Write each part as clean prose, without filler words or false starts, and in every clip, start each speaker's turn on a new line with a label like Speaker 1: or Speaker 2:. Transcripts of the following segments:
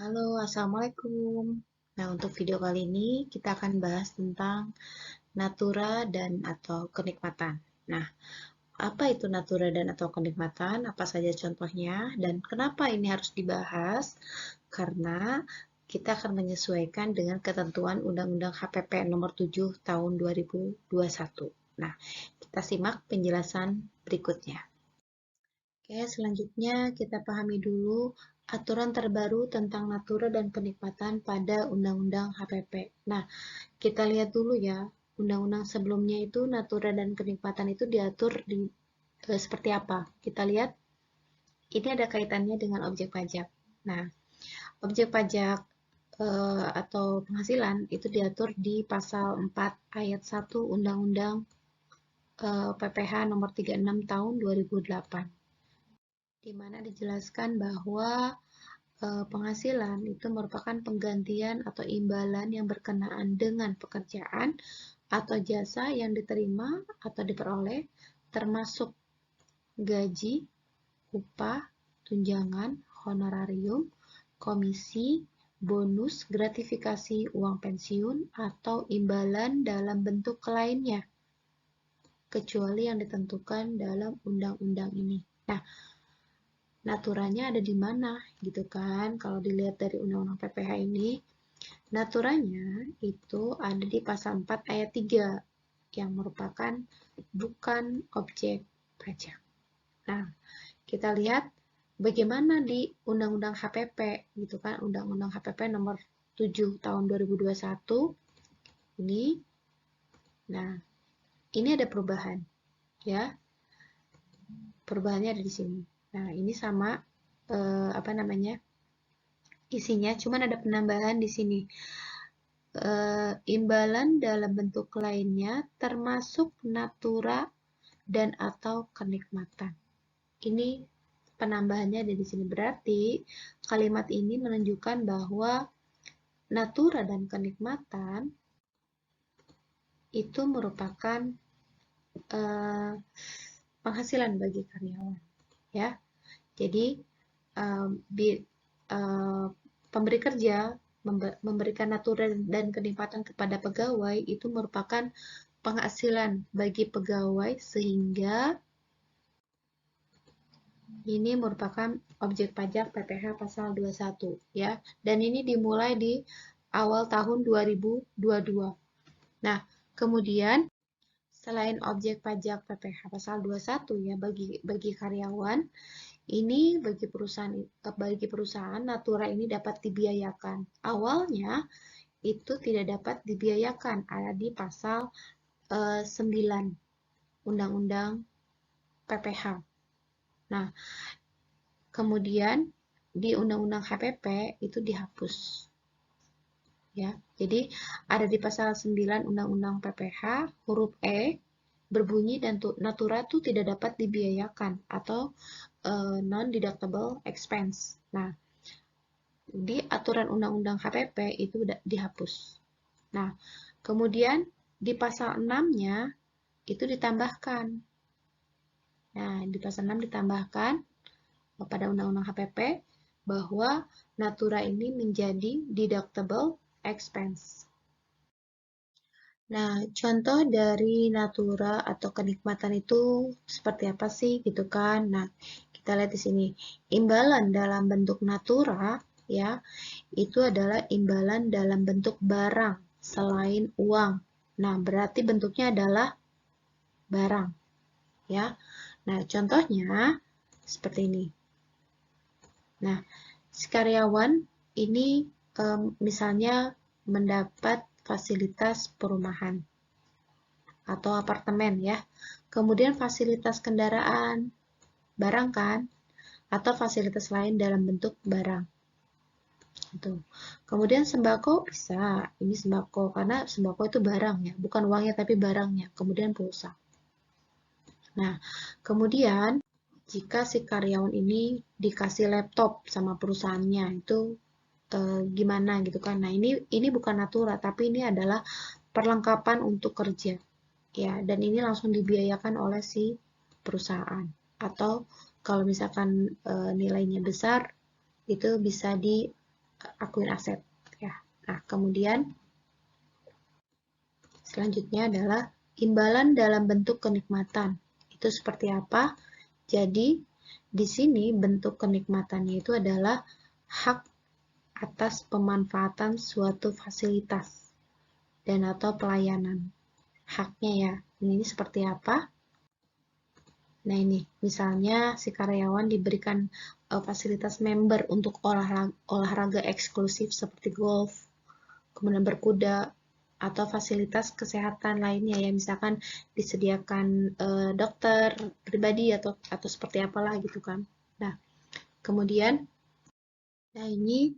Speaker 1: Halo, Assalamualaikum. Nah, untuk video kali ini kita akan bahas tentang natura dan atau kenikmatan. Nah, apa itu natura dan atau kenikmatan? Apa saja contohnya? Dan kenapa ini harus dibahas? Karena kita akan menyesuaikan dengan ketentuan Undang-Undang HPP Nomor 7 Tahun 2021. Nah, kita simak penjelasan berikutnya. Oke, selanjutnya kita pahami dulu aturan terbaru tentang natura dan kenikmatan pada Undang-Undang HPP. Nah, kita lihat dulu ya, undang-undang sebelumnya itu natura dan kenikmatan itu diatur seperti apa. Kita lihat, ini ada kaitannya dengan objek pajak. Nah, objek pajak atau penghasilan itu diatur di pasal 4 ayat 1 Undang-Undang PPH nomor 36 tahun 2008, di mana dijelaskan bahwa penghasilan itu merupakan penggantian atau imbalan yang berkenaan dengan pekerjaan atau jasa yang diterima atau diperoleh, termasuk gaji, upah, tunjangan, honorarium, komisi, bonus, gratifikasi, uang pensiun, atau imbalan dalam bentuk lainnya, kecuali yang ditentukan dalam undang-undang ini. Nah, naturanya ada di mana gitu kan? Kalau dilihat dari Undang-Undang PPH ini, naturanya itu ada di pasal 4 ayat 3 yang merupakan bukan objek pajak. Nah, kita lihat bagaimana di Undang-Undang HPP gitu kan, Undang-Undang HPP nomor 7 tahun 2021 ini. Nah, ini ada perubahan ya. Perubahannya ada di sini. Nah, ini sama apa namanya? Isinya, cuman ada penambahan di sini. Imbalan dalam bentuk lainnya termasuk natura dan atau kenikmatan. Ini penambahannya ada di sini. Berarti kalimat ini menunjukkan bahwa natura dan kenikmatan itu merupakan penghasilan bagi karyawan, ya. Jadi pemberi kerja memberikan natura dan kenikmatan kepada pegawai itu merupakan penghasilan bagi pegawai, sehingga ini merupakan objek pajak PPH pasal 21 ya. Dan ini dimulai di awal tahun 2022. Nah, kemudian selain objek pajak PPH pasal 21 ya bagi karyawan, ini bagi perusahaan natura ini dapat dibiayakan. Awalnya itu tidak dapat dibiayakan, ada di pasal 9 Undang-Undang PPH. Nah, kemudian di Undang-Undang HPP itu dihapus. Ya. Jadi ada di pasal 9 Undang-Undang PPH huruf E berbunyi dan natura itu tidak dapat dibiayakan atau non-deductible expense. Nah, di aturan Undang-Undang HPP itu dihapus. Nah, kemudian di pasal 6-nya itu ditambahkan. Nah, di pasal 6 ditambahkan pada Undang-Undang HPP bahwa natura ini menjadi deductible expense. Nah, contoh dari natura atau kenikmatan itu seperti apa sih gitu kan? Nah, kita lihat di sini. Imbalan dalam bentuk natura ya, itu adalah imbalan dalam bentuk barang selain uang. Nah, berarti bentuknya adalah barang ya. Nah, contohnya seperti ini. Nah, si karyawan ini misalnya mendapat fasilitas perumahan atau apartemen ya. Kemudian fasilitas kendaraan, barang kan, atau fasilitas lain dalam bentuk barang. Gitu. Kemudian sembako bisa, ini sembako karena sembako itu barang ya, bukan uangnya tapi barangnya. Kemudian pulsa. Nah, kemudian jika si karyawan ini dikasih laptop sama perusahaannya itu gimana gitu kan. Nah, ini bukan natura tapi ini adalah perlengkapan untuk kerja. Ya, dan ini langsung dibiayakan oleh si perusahaan. Atau kalau misalkan nilainya besar itu bisa akuin aset ya. Nah, kemudian selanjutnya adalah imbalan dalam bentuk kenikmatan. Itu seperti apa? Jadi, di sini bentuk kenikmatannya itu adalah hak atas pemanfaatan suatu fasilitas dan atau pelayanan. Haknya ya. Ini seperti apa? Nah, ini misalnya si karyawan diberikan fasilitas member untuk olahraga eksklusif seperti golf, kemudian berkuda, atau fasilitas kesehatan lainnya ya, misalkan disediakan dokter pribadi atau seperti apalah gitu kan. Nah, kemudian ini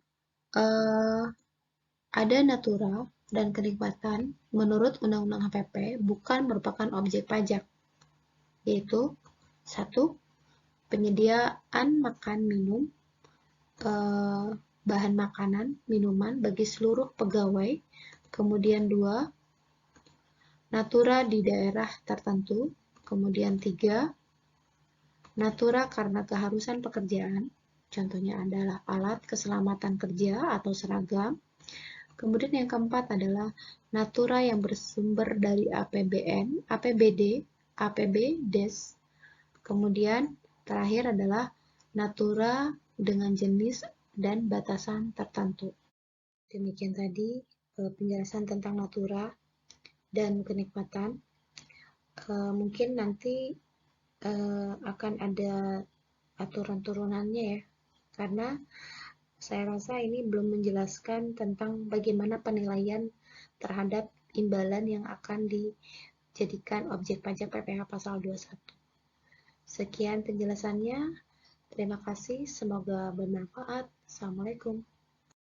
Speaker 1: ada natura dan kenikmatan menurut Undang-Undang HPP bukan merupakan objek pajak, yaitu satu, penyediaan makan minum, bahan makanan, minuman bagi seluruh pegawai. Kemudian 2, natura di daerah tertentu. Kemudian 3, natura karena keharusan pekerjaan. Contohnya adalah alat keselamatan kerja atau seragam. Kemudian yang keempat adalah natura yang bersumber dari APBN, APBD, APBDes. Kemudian terakhir adalah natura dengan jenis dan batasan tertentu. Demikian tadi penjelasan tentang natura dan kenikmatan. Mungkin nanti akan ada aturan turunannya ya, karena saya rasa ini belum menjelaskan tentang bagaimana penilaian terhadap imbalan yang akan dijadikan objek pajak PPh pasal 21. Sekian penjelasannya. Terima kasih, semoga bermanfaat. Assalamualaikum.